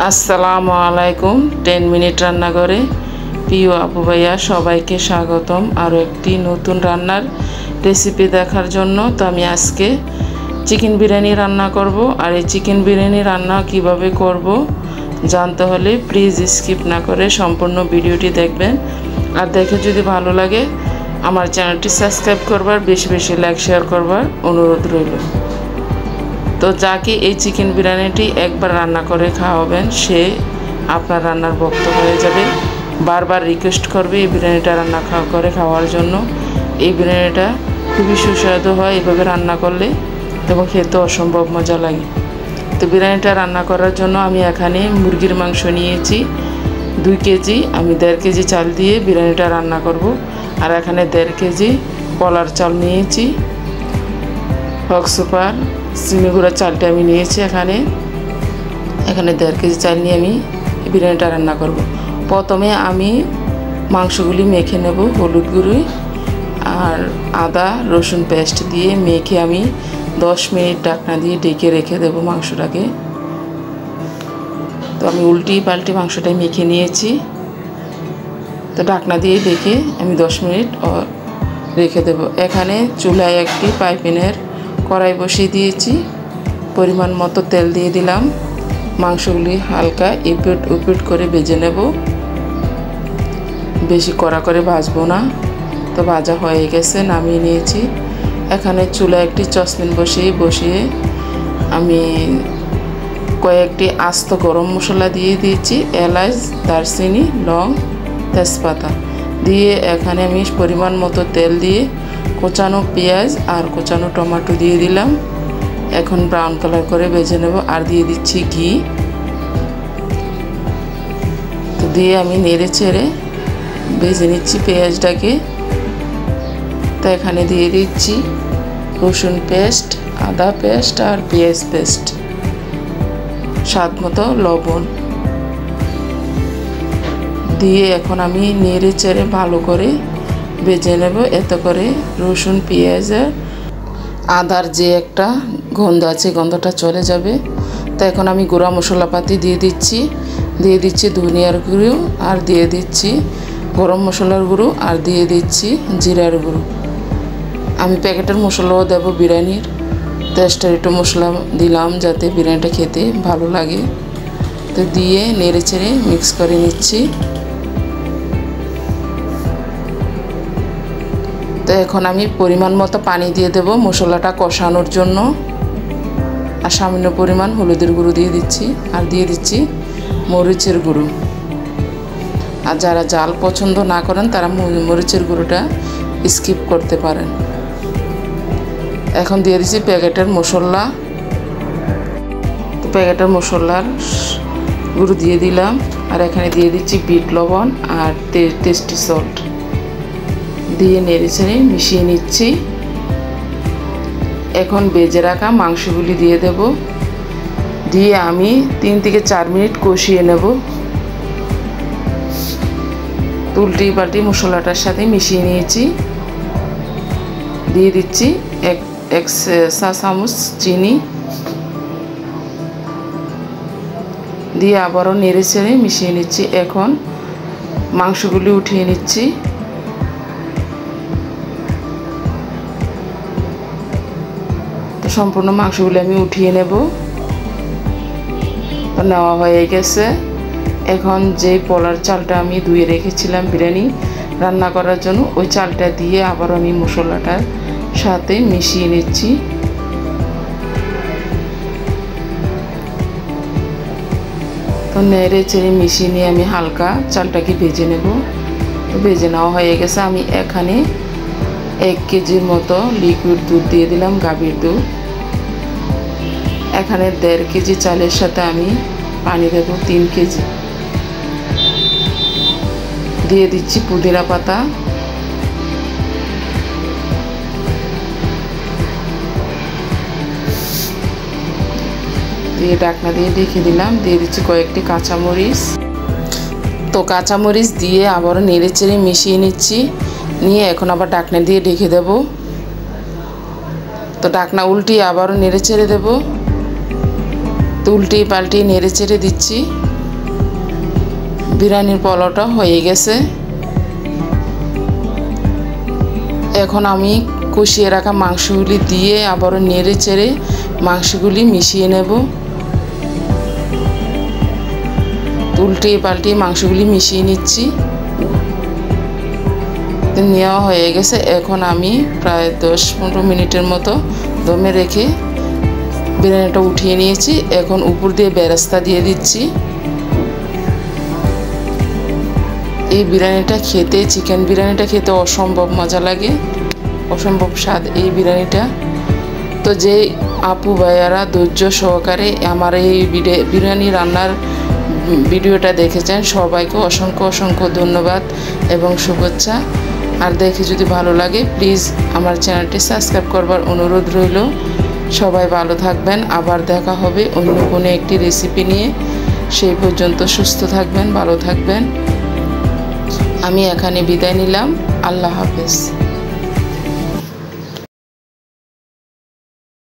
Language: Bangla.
আসসালামু আলাইকুম। 10 মিনিট রান্নাঘরে প্রিয় আপু ভাইয়া সবাইকে স্বাগতম আরও একটি নতুন রান্নার রেসিপি দেখার জন্য। তো আমি আজকে চিকেন বিরিয়ানি রান্না করব। আর এই চিকেন বিরিয়ানি রান্না কিভাবে করব জানতে হলে প্লিজ স্কিপ না করে সম্পূর্ণ ভিডিওটি দেখবেন। আর দেখে যদি ভালো লাগে আমার চ্যানেলটি সাবস্ক্রাইব করবার, বেশি বেশি লাইক শেয়ার করবার অনুরোধ রইল। তো যাকে এই চিকেন বিরিয়ানিটি একবার রান্না করে খাওয়াবেন সে আপনার রান্নার ভক্ত হয়ে যাবে, বারবার রিকোয়েস্ট করবে এই বিরিয়ানিটা রান্না করে খাওয়ার জন্য। এই বিরিয়ানিটা খুবই সুস্বাদু হয় এভাবে রান্না করলে, এবং খেতে অসম্ভব মজা লাগে। তো বিরিয়ানিটা রান্না করার জন্য আমি এখানে মুরগির মাংস নিয়েছি 2 কেজি। আমি 1.5 কেজি চাল দিয়ে বিরিয়ানিটা রান্না করব। আর এখানে 1.5 কেজি কলার চাল নিয়েছি। হক সুপার চিনি গুঁড়া চালটা আমি নিয়েছি। এখানে 1.5 কেজি চাল নিয়ে আমি বিরিয়ানিটা রান্না করব। প্রথমে আমি মাংসগুলি মেখে নেব হলুদ গুঁড়ো আর আদা রসুন পেস্ট দিয়ে মেখে আমি 10 মিনিট ঢাকনা দিয়ে ঢেকে রেখে দেব মাংসটাকে। তো আমি উল্টি পাল্টি মাংসটা মেখে নিয়েছি। তো ঢাকনা দিয়ে ঢেকে আমি 10 মিনিট রেখে দেব। এখানে চুলায় একটি পাইপিনের কড়াই বসিয়ে দিয়েছি, পরিমাণ মতো তেল দিয়ে দিলাম। মাংসগুলি হালকা এপিট ওপিট করে ভেজে নেব, বেশি কড়া করে ভাজবো না। তো ভাজা হয়ে গেছে, নামিয়ে নিয়েছি। এখানে চুলায় একটি সসপ্যান বসিয়ে আমি কয়েকটি আস্ত গরম মশলা দিয়ে দিয়েছি, এলাচ দারচিনি লং তেজপাতা দিয়ে এখানে আমি পরিমাণ মতো তেল দিয়ে কোচানো পেঁয়াজ আর কোচানো টমেটো দিয়ে দিলাম। এখন ব্রাউন কালার করে ভেজে নেব। আর দিয়ে দিচ্ছি ঘি। তো দিয়ে আমি নেড়ে চেড়ে ভেজে নিচ্ছি পেঁয়াজটাকে। তো এখানে দিয়ে দিচ্ছি রসুন পেস্ট, আদা পেস্ট আর পেঁয়াজ পেস্ট, স্বাদ মতো লবণ দিয়ে এখন আমি নেড়ে চেড়ে ভালো করে ভেজে নেব। এতে করে রসুন পেঁয়াজ আদার যে একটা গন্ধ আছে গন্ধটা চলে যাবে। তো এখন আমি গুঁড়া মশলাপাতি দিয়ে দিচ্ছি ধনিয়ার গুঁড়ো, আর দিয়ে দিচ্ছি গরম মশলার গুঁড়ো, আর দিয়ে দিচ্ছি জিরার গুঁড়ো। আমি প্যাকেটের মশলাও দেবো, বিরিয়ানির টেস্টার একটু মশলা দিলাম যাতে বিরিয়ানিটা খেতে ভালো লাগে। তো দিয়ে নেড়ে চেড়ে মিক্স করে নিচ্ছি। তো এখন আমি পরিমাণ মতো পানি দিয়ে দেব মশলাটা কষানোর জন্য। আর সামান্য পরিমাণ হলুদের গুঁড়ো দিয়ে দিচ্ছি, আর দিয়ে দিচ্ছি মরিচের গুঁড়ো। আর যারা ঝাল পছন্দ না করেন তারা মরিচের গুঁড়োটা স্কিপ করতে পারেন। এখন দিয়ে দিচ্ছি প্যাকেটের মশলা। তো প্যাকেটের মশলার গুঁড়ো দিয়ে দিলাম। আর এখানে দিয়ে দিচ্ছি বিট লবণ আর টেস্টি সল্ট দিয়ে নেড়ে চেড়ে মিশিয়ে নিচ্ছি। এখন ভেজে রাখা মাংসগুলি দিয়ে দেব, দিয়ে আমি 3 থেকে 4 মিনিট কষিয়ে নেব। উল্টি পাল্টি মশলাটার সাথে মিশিয়ে নিয়েছি। দিয়ে দিচ্ছি এক চা চামচ চিনি দিয়ে আবারও নেড়ে চেড়ে মিশিয়ে নিচ্ছি। এখন মাংসগুলি উঠিয়ে নিচ্ছি। সম্পূর্ণ মাংসগুলো আমি উঠিয়ে নেব। তো নেওয়া হয়ে গেছে। এখন যে পোলার চালটা আমি ধুয়ে রেখেছিলাম বিরিয়ানি রান্না করার জন্য, ওই চালটা দিয়ে আবার আমি মশলাটার সাথে মিশিয়ে নিচ্ছি। তো নেড়ে চেড়ে মিশিয়ে নিয়ে আমি হালকা চালটাকে ভেজে নেব। তো ভেজে নেওয়া হয়ে গেছে। আমি এখানে 1 কেজির মতো লিকুইড দুধ দিয়ে দিলাম, গাভীর দুধ। এখানে 1.5 কেজি চালের সাথে আমি পানি দেব 3 কেজি। দিয়ে দিচ্ছি পুদিনা পাতা, দিয়ে ঢাকনা দিয়ে ঢেকে দিলাম। দিয়ে দিচ্ছি কয়েকটি কাঁচামরিচ। তো কাঁচামরিচ দিয়ে আবারও নেড়ে চেড়ে মিশিয়ে নিচ্ছি। নিয়ে এখন আবার ঢাকনা দিয়ে ঢেকে দেব। তো ঢাকনা উল্টিয়ে আবারও নেড়ে চেড়ে দেব। তো উল্টিয়ে পাল্টিয়ে নেড়ে চেড়ে দিচ্ছি। বিরিয়ানির পোলাওটা হয়ে গেছে। এখন আমি কষিয়ে রাখা মাংসগুলি দিয়ে আবারও নেড়ে চেড়ে মাংসগুলি মিশিয়ে নেব। উল্টিয়ে পাল্টিয়ে মাংসগুলি মিশিয়ে নিচ্ছি। নেওয়া হয়ে গেছে। এখন আমি প্রায় 10-15 মিনিটের মতো দমে রেখে বিরিয়ানিটা উঠিয়ে নিয়েছি। এখন উপর দিয়ে বেরেস্তা দিয়ে দিচ্ছি। এই বিরিয়ানিটা খেতে, চিকেন বিরিয়ানিটা খেতে অসম্ভব মজা লাগে, অসম্ভব স্বাদ এই বিরিয়ানিটা। তো যে আপু ভাইয়ারা ধৈর্য সহকারে আমার এই বিরিয়ানি রান্নার ভিডিওটা দেখেছেন সবাইকে অসংখ্য অসংখ্য ধন্যবাদ এবং শুভেচ্ছা। আর দেখে যদি ভালো লাগে প্লিজ আমার চ্যানেলটি সাবস্ক্রাইব করবার অনুরোধ রইল। সবাই ভালো থাকবেন। আবার দেখা হবে অন্য কোনো একটি রেসিপি নিয়ে। সেই পর্যন্ত সুস্থ থাকবেন, ভালো থাকবেন। আমি এখানে বিদায় নিলাম। আল্লাহ হাফেজ।